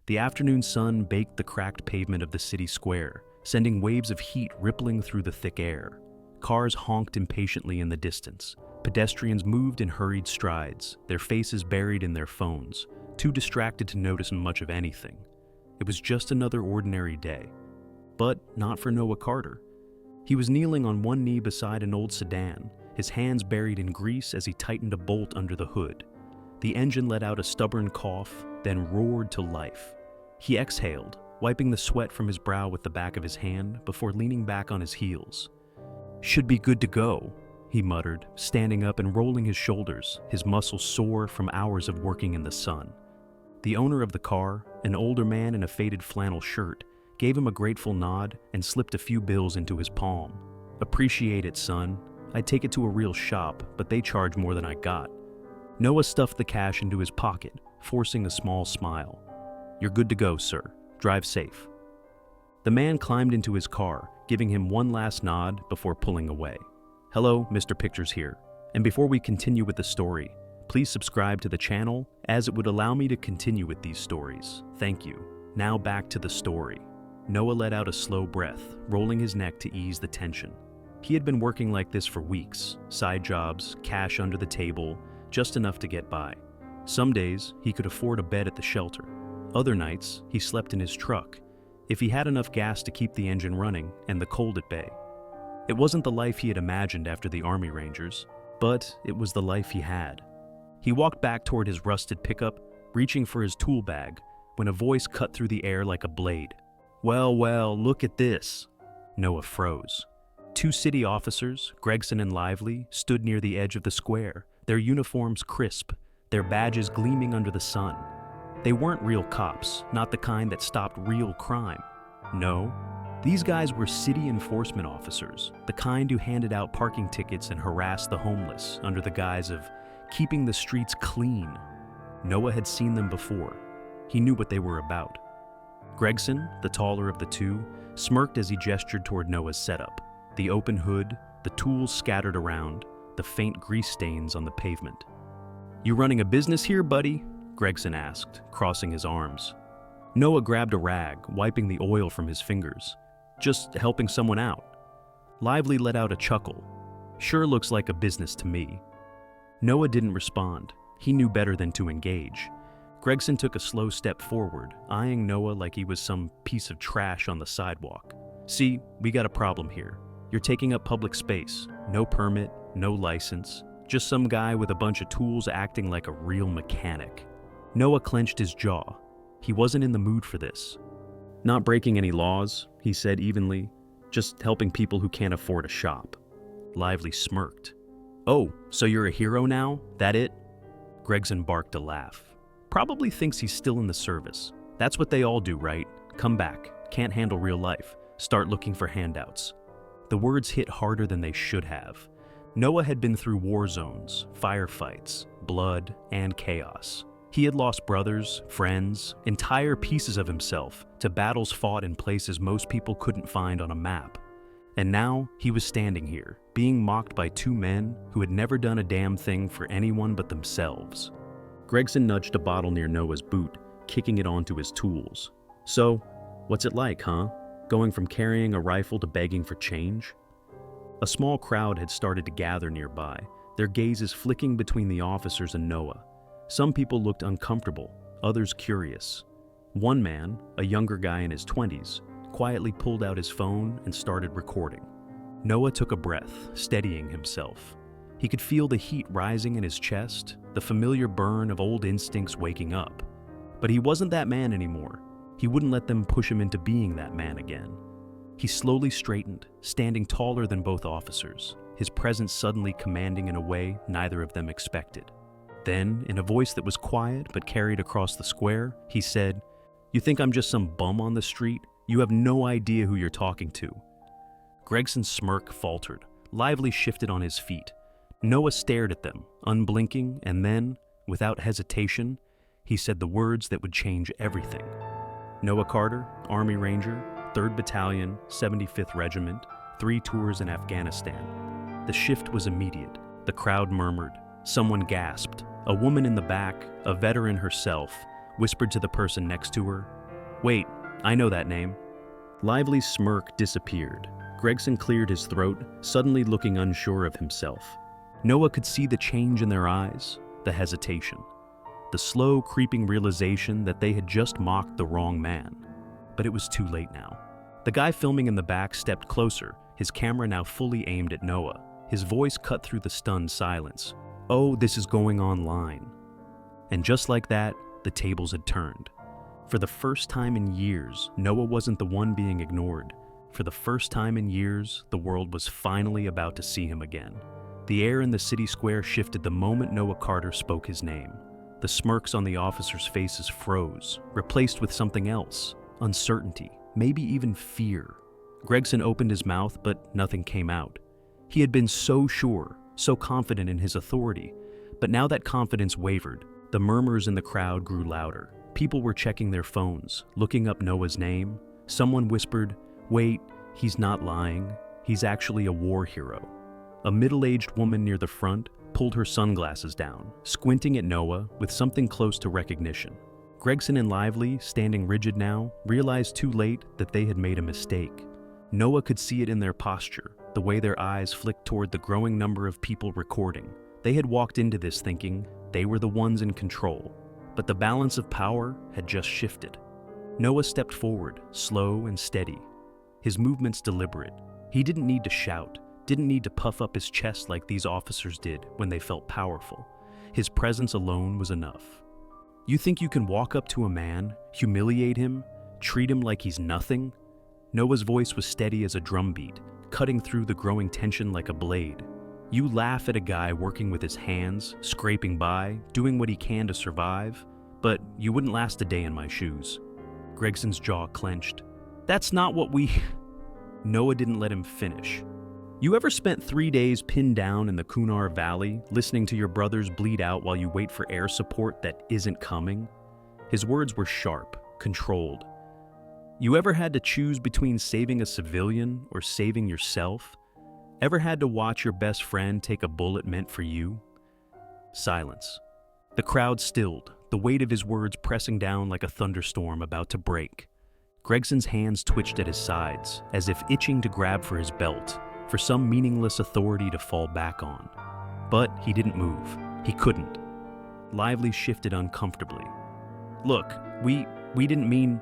The afternoon sun baked the cracked pavement of the city square, sending waves of heat rippling through the thick air. Cars honked impatiently in the distance. Pedestrians moved in hurried strides, their faces buried in their phones, too distracted to notice much of anything. It was just another ordinary day. But not for Noah Carter. He was kneeling on one knee beside an old sedan, his hands buried in grease as he tightened a bolt under the hood. The engine let out a stubborn cough, then roared to life. He exhaled, wiping the sweat from his brow with the back of his hand before leaning back on his heels. "Should be good to go," he muttered, standing up and rolling his shoulders, his muscles sore from hours of working in the sun. The owner of the car, an older man in a faded flannel shirt, gave him a grateful nod and slipped a few bills into his palm. "Appreciate it, son. I'd take it to a real shop, but they charge more than I got." Noah stuffed the cash into his pocket, forcing a small smile. "You're good to go, sir. Drive safe." The man climbed into his car, giving him one last nod before pulling away. "Hello, Mr. Pictures here. And before we continue with the story, please subscribe to the channel as it would allow me to continue with these stories. Thank you." Now back to the story. Noah let out a slow breath, rolling his neck to ease the tension. He had been working like this for weeks, side jobs, cash under the table, just enough to get by. Some days, he could afford a bed at the shelter. Other nights, he slept in his truck, if he had enough gas to keep the engine running and the cold at bay. It wasn't the life he had imagined after the Army Rangers, but it was the life he had. He walked back toward his rusted pickup, reaching for his tool bag, when a voice cut through the air like a blade. Well, look at this." Noah froze. Two city officers, Gregson and Lively, stood near the edge of the square, their uniforms crisp, their badges gleaming under the sun. They weren't real cops, not the kind that stopped real crime. No, these guys were city enforcement officers, the kind who handed out parking tickets and harassed the homeless under the guise of keeping the streets clean. Noah had seen them before. He knew what they were about. Gregson, the taller of the two, smirked as he gestured toward Noah's setup. The open hood, the tools scattered around, the faint grease stains on the pavement. "You running a business here, buddy?" Gregson asked, crossing his arms. Noah grabbed a rag, wiping the oil from his fingers. "Just helping someone out." Lively let out a chuckle. "Sure looks like a business to me." Noah didn't respond. He knew better than to engage. Gregson took a slow step forward, eyeing Noah like he was some piece of trash on the sidewalk. "See, we got a problem here. You're taking up public space. No permit, no license. Just some guy with a bunch of tools acting like a real mechanic." Noah clenched his jaw. He wasn't in the mood for this. "Not breaking any laws," he said evenly. "Just helping people who can't afford a shop." Lively smirked. "Oh, so you're a hero now? That it?" Gregson barked a laugh. "Probably thinks he's still in the service. That's what they all do, right? Come back, can't handle real life, start looking for handouts." The words hit harder than they should have. Noah had been through war zones, firefights, blood, and chaos. He had lost brothers, friends, entire pieces of himself to battles fought in places most people couldn't find on a map. And now he was standing here, being mocked by two men who had never done a damn thing for anyone but themselves. Gregson nudged a bottle near Noah's boot, kicking it onto his tools. "So, what's it like, huh? Going from carrying a rifle to begging for change?" A small crowd had started to gather nearby, their gazes flicking between the officers and Noah. Some people looked uncomfortable, others curious. One man, a younger guy in his 20s, quietly pulled out his phone and started recording. Noah took a breath, steadying himself. He could feel the heat rising in his chest, the familiar burn of old instincts waking up. But he wasn't that man anymore. He wouldn't let them push him into being that man again. He slowly straightened, standing taller than both officers, his presence suddenly commanding in a way neither of them expected. Then, in a voice that was quiet but carried across the square, he said, "You think I'm just some bum on the street? You have no idea who you're talking to." Gregson's smirk faltered. Lively shifted on his feet. Noah stared at them, unblinking, and then, without hesitation, he said the words that would change everything. "Noah Carter, Army Ranger, 3rd Battalion, 75th Regiment, 3 tours in Afghanistan." The shift was immediate. The crowd murmured. Someone gasped. A woman in the back, a veteran herself, whispered to the person next to her, Wait, I know that name. Lively's smirk disappeared. Gregson cleared his throat, suddenly looking unsure of himself. Noah could see the change in their eyes, the hesitation, the slow, creeping realization that they had just mocked the wrong man. But it was too late now. The guy filming in the back stepped closer, his camera now fully aimed at Noah. His voice cut through the stunned silence. "Oh, this is going online." And just like that, the tables had turned. For the first time in years, Noah wasn't the one being ignored. For the first time in years, the world was finally about to see him again. The air in the city square shifted the moment Noah Carter spoke his name. The smirks on the officers' faces froze, replaced with something else, uncertainty, maybe even fear. Gregson opened his mouth, but nothing came out. He had been so sure, so confident in his authority, but now that confidence wavered. The murmurs in the crowd grew louder. People were checking their phones, looking up Noah's name. Someone whispered, "Wait, he's not lying. He's actually a war hero." A middle-aged woman near the front pulled her sunglasses down, squinting at Noah with something close to recognition. Gregson and Lively, standing rigid now, realized too late that they had made a mistake. Noah could see it in their posture, the way their eyes flicked toward the growing number of people recording. They had walked into this thinking they were the ones in control, but the balance of power had just shifted. Noah stepped forward, slow and steady, his movements deliberate. He didn't need to shout, didn't need to puff up his chest like these officers did when they felt powerful. His presence alone was enough. You think you can walk up to a man, humiliate him, treat him like he's nothing? Noah's voice was steady as a drumbeat, cutting through the growing tension like a blade. You laugh at a guy working with his hands, scraping by, doing what he can to survive, but you wouldn't last a day in my shoes. Gregson's jaw clenched. That's not what we... Noah didn't let him finish. You ever spent 3 days pinned down in the Kunar Valley, listening to your brothers bleed out while you wait for air support that isn't coming? His words were sharp, controlled. You ever had to choose between saving a civilian or saving yourself? Ever had to watch your best friend take a bullet meant for you? Silence. The crowd stilled, the weight of his words pressing down like a thunderstorm about to break. Gregson's hands twitched at his sides, as if itching to grab for his belt, for some meaningless authority to fall back on. But he didn't move. He couldn't. Lively shifted uncomfortably. Look, we didn't mean...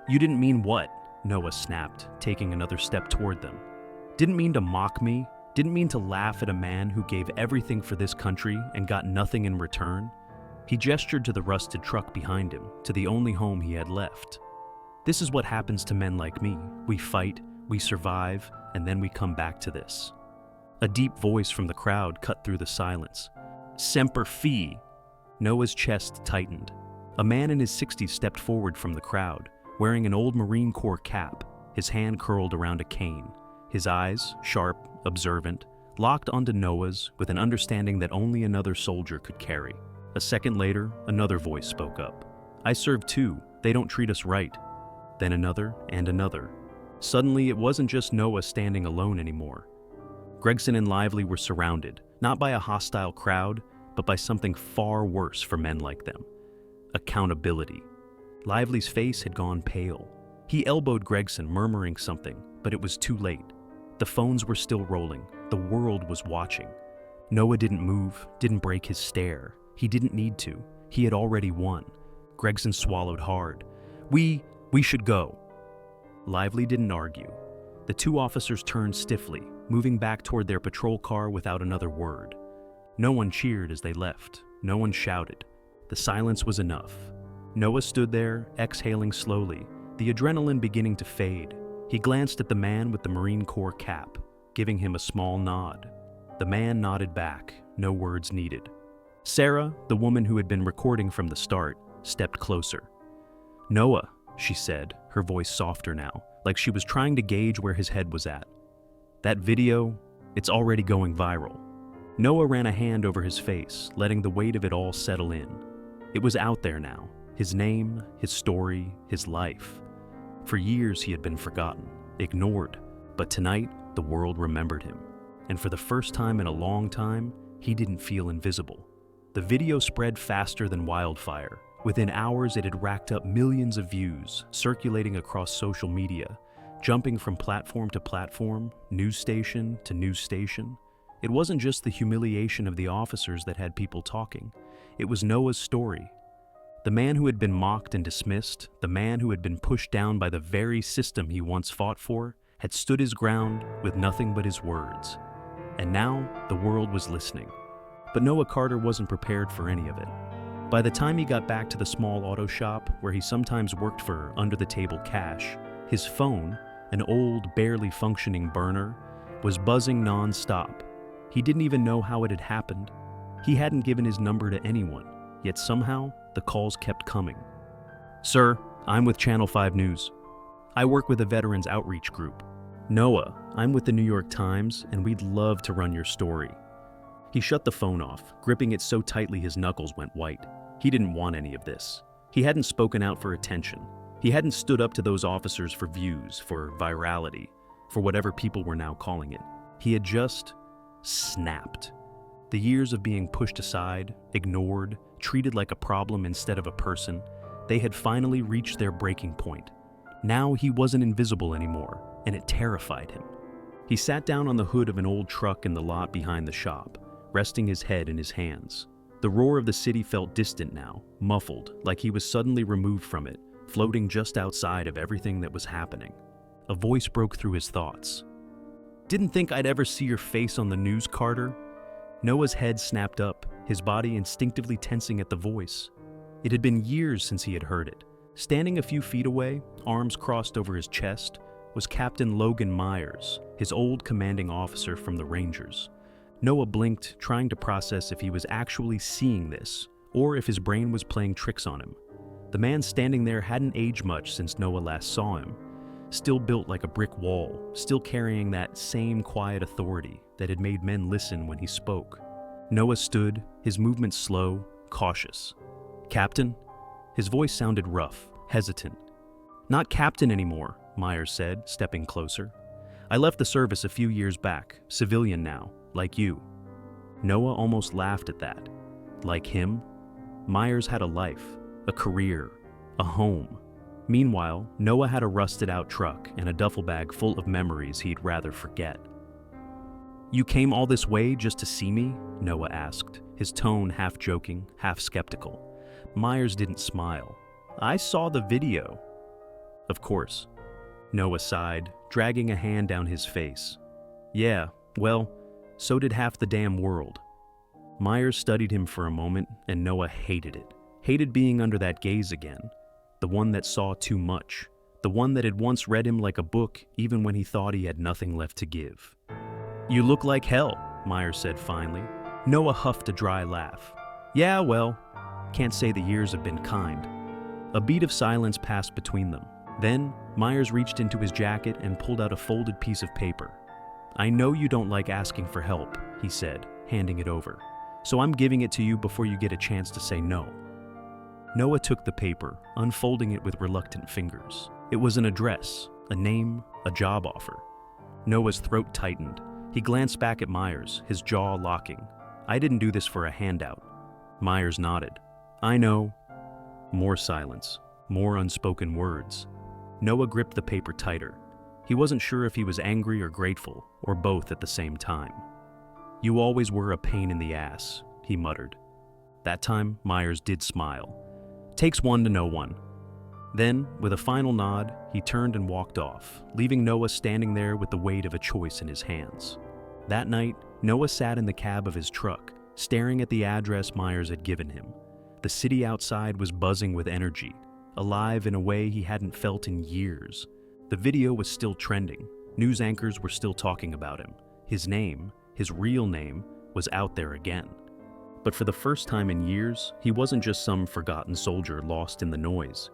You didn't mean what? Noah snapped, taking another step toward them. Didn't mean to mock me, didn't mean to laugh at a man who gave everything for this country and got nothing in return. He gestured to the rusted truck behind him, to the only home he had left. This is what happens to men like me. We fight, we survive, and then we come back to this. A deep voice from the crowd cut through the silence. Semper Fi! Noah's chest tightened. A man in his 60s stepped forward from the crowd, wearing an old Marine Corps cap, his hand curled around a cane. His eyes, sharp, observant, locked onto Noah's with an understanding that only another soldier could carry. A second later, another voice spoke up. I serve too. They don't treat us right. Then another and another. Suddenly, it wasn't just Noah standing alone anymore. Gregson and Lively were surrounded, not by a hostile crowd, but by something far worse for men like them. Accountability. Lively's face had gone pale. He elbowed Gregson, murmuring something, but it was too late. The phones were still rolling. The world was watching. Noah didn't move, didn't break his stare. He didn't need to. He had already won. Gregson swallowed hard. We should go. Lively didn't argue. The two officers turned stiffly, moving back toward their patrol car without another word. No one cheered as they left. No one shouted. The silence was enough. Noah stood there, exhaling slowly, the adrenaline beginning to fade. He glanced at the man with the Marine Corps cap, giving him a small nod. The man nodded back, no words needed. Sarah, the woman who had been recording from the start, stepped closer. Noah, she said, her voice softer now, like she was trying to gauge where his head was at. That video, it's already going viral. Noah ran a hand over his face, letting the weight of it all settle in. It was out there now. His name, his story, his life. For years he had been forgotten, ignored, but tonight the world remembered him. And for the first time in a long time, he didn't feel invisible. The video spread faster than wildfire, Within hours, it had racked up millions of views, circulating across social media, jumping from platform to platform, news station to news station. It wasn't just the humiliation of the officers that had people talking. It was Noah's story. The man who had been mocked and dismissed, the man who had been pushed down by the very system he once fought for, had stood his ground with nothing but his words. And now, the world was listening. But Noah Carter wasn't prepared for any of it. By the time he got back to the small auto shop where he sometimes worked for under-the-table cash, his phone, an old, barely functioning burner, was buzzing non-stop. He didn't even know how it had happened. He hadn't given his number to anyone, yet somehow the calls kept coming. "Sir, I'm with Channel 5 News. I work with a veterans outreach group." "Noah, I'm with the New York Times, and we'd love to run your story." He shut the phone off, gripping it so tightly his knuckles went white. He didn't want any of this. He hadn't spoken out for attention. He hadn't stood up to those officers for views, for virality, for whatever people were now calling it. He had just snapped. The years of being pushed aside, ignored, treated like a problem instead of a person, they had finally reached their breaking point. Now he wasn't invisible anymore, and it terrified him. He sat down on the hood of an old truck in the lot behind the shop, resting his head in his hands. The roar of the city felt distant now, muffled, like he was suddenly removed from it, floating just outside of everything that was happening. A voice broke through his thoughts. "Didn't think I'd ever see your face on the news, Carter?" Noah's head snapped up, his body instinctively tensing at the voice. It had been years since he had heard it. Standing a few feet away, arms crossed over his chest, was Captain Logan Myers, his old commanding officer from the Rangers. Noah blinked, trying to process if he was actually seeing this, or if his brain was playing tricks on him. The man standing there hadn't aged much since Noah last saw him, still built like a brick wall, still carrying that same quiet authority that had made men listen when he spoke. Noah stood, his movements slow, cautious. "Captain?" His voice sounded rough, hesitant. "Not captain anymore," Myers said, stepping closer. "I left the service a few years back, civilian now. Like you." Noah almost laughed at that. Like him? Myers had a life, a career, a home. Meanwhile, Noah had a rusted-out truck and a duffel bag full of memories he'd rather forget. "You came all this way just to see me?" Noah asked, his tone half joking, half skeptical. Myers didn't smile. "I saw the video." "Of course." Noah sighed, dragging a hand down his face. "Yeah, well, so did half the damn world." Myers studied him for a moment, and Noah hated it. Hated being under that gaze again. The one that saw too much. The one that had once read him like a book, even when he thought he had nothing left to give. "You look like hell," Myers said finally. Noah huffed a dry laugh. "Yeah, well, can't say the years have been kind." A beat of silence passed between them. Then, Myers reached into his jacket and pulled out a folded piece of paper. "I know you don't like asking for help," he said, handing it over. "So I'm giving it to you before you get a chance to say no." Noah took the paper, unfolding it with reluctant fingers. It was an address, a name, a job offer. Noah's throat tightened. He glanced back at Myers, his jaw locking. "I didn't do this for a handout." Myers nodded. "I know." More silence, more unspoken words. Noah gripped the paper tighter. He wasn't sure if he was angry or grateful, or both at the same time. "You always were a pain in the ass," he muttered. That time, Myers did smile. "Takes one to know one." Then, with a final nod, he turned and walked off, leaving Noah standing there with the weight of a choice in his hands. That night, Noah sat in the cab of his truck, staring at the address Myers had given him. The city outside was buzzing with energy, alive in a way he hadn't felt in years. The video was still trending. News anchors were still talking about him. His name, his real name, was out there again. But for the first time in years, he wasn't just some forgotten soldier lost in the noise.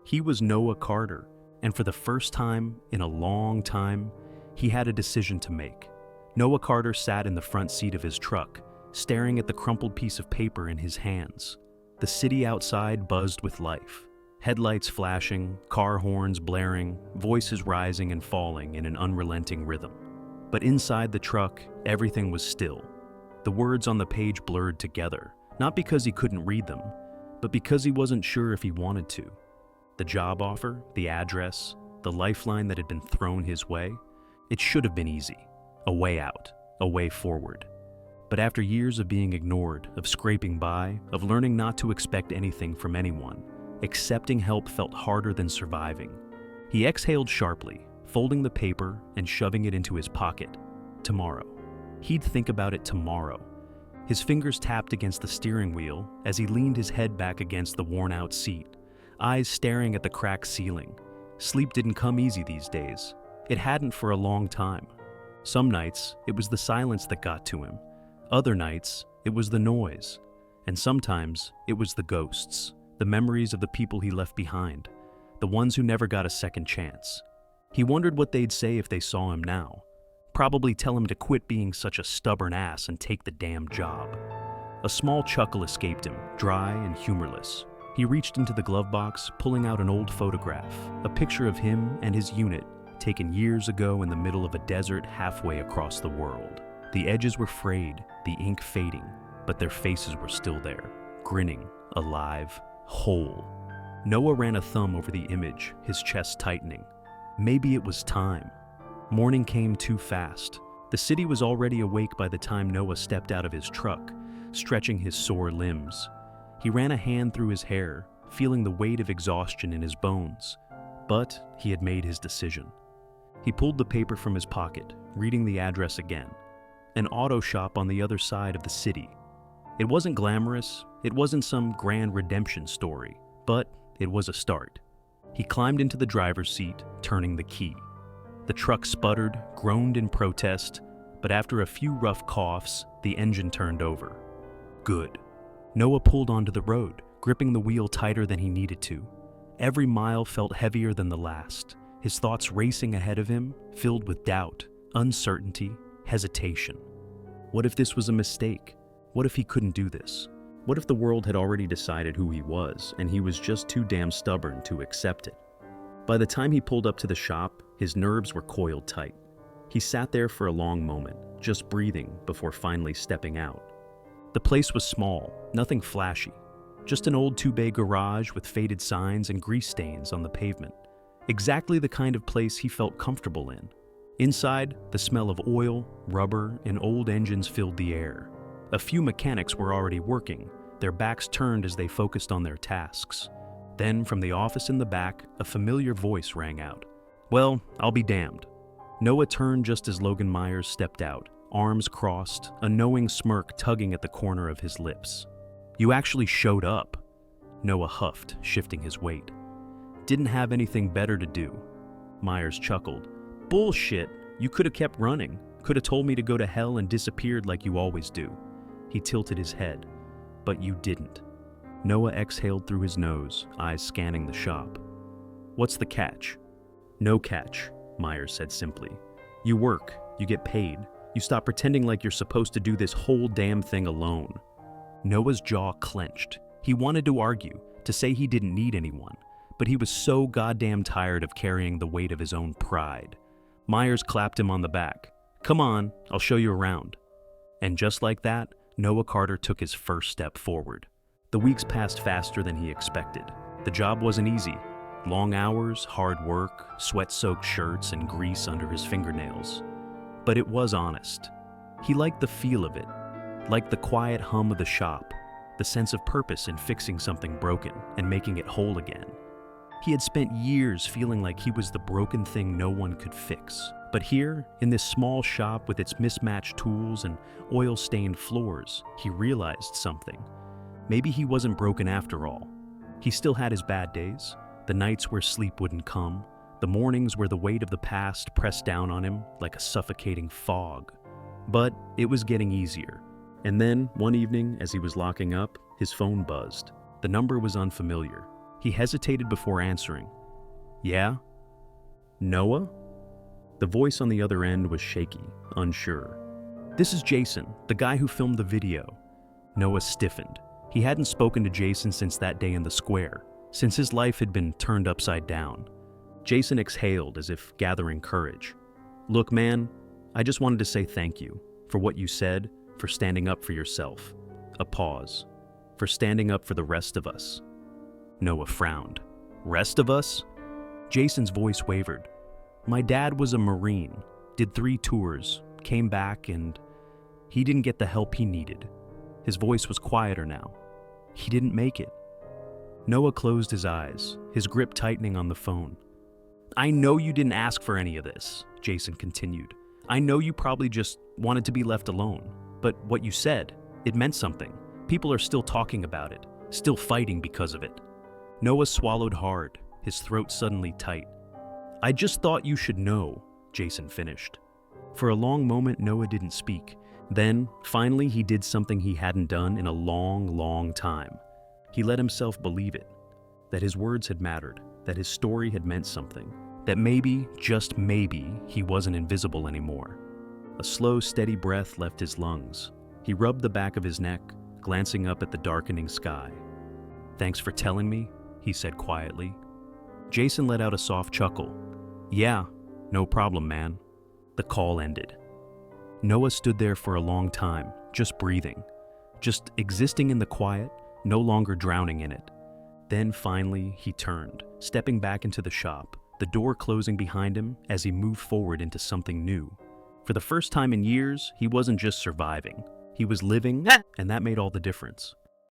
He was Noah Carter, and for the first time in a long time, he had a decision to make. Noah Carter sat in the front seat of his truck, staring at the crumpled piece of paper in his hands. The city outside buzzed with life. Headlights flashing, car horns blaring, voices rising and falling in an unrelenting rhythm. But inside the truck, everything was still. The words on the page blurred together, not because he couldn't read them, but because he wasn't sure if he wanted to. The job offer, the address, the lifeline that had been thrown his way, it should have been easy. A way out, a way forward. But after years of being ignored, of scraping by, of learning not to expect anything from anyone, accepting help felt harder than surviving. He exhaled sharply, folding the paper and shoving it into his pocket. Tomorrow. He'd think about it tomorrow. His fingers tapped against the steering wheel as he leaned his head back against the worn-out seat, eyes staring at the cracked ceiling. Sleep didn't come easy these days. It hadn't for a long time. Some nights, it was the silence that got to him. Other nights, it was the noise. And sometimes, it was the ghosts, the memories of the people he left behind, the ones who never got a second chance. He wondered what they'd say if they saw him now. Probably tell him to quit being such a stubborn ass and take the damn job. A small chuckle escaped him, dry and humorless. He reached into the glove box, pulling out an old photograph, a picture of him and his unit, taken years ago in the middle of a desert halfway across the world. The edges were frayed, the ink fading, but their faces were still there, grinning, alive, whole. Noah ran a thumb over the image, his chest tightening. Maybe it was time. Morning came too fast. The city was already awake by the time Noah stepped out of his truck, stretching his sore limbs. He ran a hand through his hair, feeling the weight of exhaustion in his bones. But he had made his decision. He pulled the paper from his pocket, reading the address again. An auto shop on the other side of the city. It wasn't glamorous, it wasn't some grand redemption story, but it was a start. He climbed into the driver's seat, turning the key. The truck sputtered, groaned in protest, but after a few rough coughs, the engine turned over. Good. Noah pulled onto the road, gripping the wheel tighter than he needed to. Every mile felt heavier than the last, his thoughts racing ahead of him, filled with doubt, uncertainty, hesitation. What if this was a mistake? What if he couldn't do this? What if the world had already decided who he was, and he was just too damn stubborn to accept it? By the time he pulled up to the shop, his nerves were coiled tight. He sat there for a long moment, just breathing before finally stepping out. The place was small, nothing flashy. Just an old two-bay garage with faded signs and grease stains on the pavement. Exactly the kind of place he felt comfortable in. Inside, the smell of oil, rubber, and old engines filled the air. A few mechanics were already working, their backs turned as they focused on their tasks. Then, from the office in the back, a familiar voice rang out. Well, I'll be damned. Noah turned just as Logan Myers stepped out, arms crossed, a knowing smirk tugging at the corner of his lips. You actually showed up. Noah huffed, shifting his weight. Didn't have anything better to do. Myers chuckled. Bullshit. You could have kept running. Could have told me to go to hell and disappeared like you always do. He tilted his head. But you didn't. Noah exhaled through his nose, eyes scanning the shop. What's the catch? No catch, Myers said simply. You work, you get paid, you stop pretending like you're supposed to do this whole damn thing alone. Noah's jaw clenched. He wanted to argue, to say he didn't need anyone, but he was so goddamn tired of carrying the weight of his own pride. Myers clapped him on the back. Come on, I'll show you around. And just like that, Noah Carter took his first step forward. The weeks passed faster than he expected. The job wasn't easy. Long hours, hard work, sweat-soaked shirts, and grease under his fingernails. But it was honest. He liked the feel of it, liked the quiet hum of the shop, the sense of purpose in fixing something broken and making it whole again. He had spent years feeling like he was the broken thing no one could fix. But here, in this small shop with its mismatched tools and oil-stained floors, he realized something. Maybe he wasn't broken after all. He still had his bad days, the nights where sleep wouldn't come, the mornings where the weight of the past pressed down on him like a suffocating fog. But it was getting easier. And then, one evening, as he was locking up, his phone buzzed. The number was unfamiliar. He hesitated before answering. Yeah? Noah? The voice on the other end was shaky, unsure. This is Jason, the guy who filmed the video. Noah stiffened. He hadn't spoken to Jason since that day in the square, since his life had been turned upside down. Jason exhaled as if gathering courage. Look, man, I just wanted to say thank you for what you said, for standing up for yourself. A pause. for standing up for the rest of us. Noah frowned. Rest of us? Jason's voice wavered. My dad was a Marine, did 3 tours, came back, and he didn't get the help he needed. His voice was quieter now. He didn't make it. Noah closed his eyes, his grip tightening on the phone. I know you didn't ask for any of this, Jason continued. I know you probably just wanted to be left alone. But what you said, it meant something. People are still talking about it, still fighting because of it. Noah swallowed hard, his throat suddenly tight. I just thought you should know, Jason finished. For a long moment, Noah didn't speak. Then, finally, he did something he hadn't done in a long, long time. He let himself believe it, that his words had mattered, that his story had meant something, that maybe, just maybe, he wasn't invisible anymore. A slow, steady breath left his lungs. He rubbed the back of his neck, glancing up at the darkening sky. Thanks for telling me, he said quietly. Jason let out a soft chuckle. Yeah, no problem, man. The call ended. Noah stood there for a long time, just breathing, just existing in the quiet, no longer drowning in it. Then finally, he turned, stepping back into the shop, the door closing behind him as he moved forward into something new. For the first time in years, he wasn't just surviving. He was living, and that made all the difference.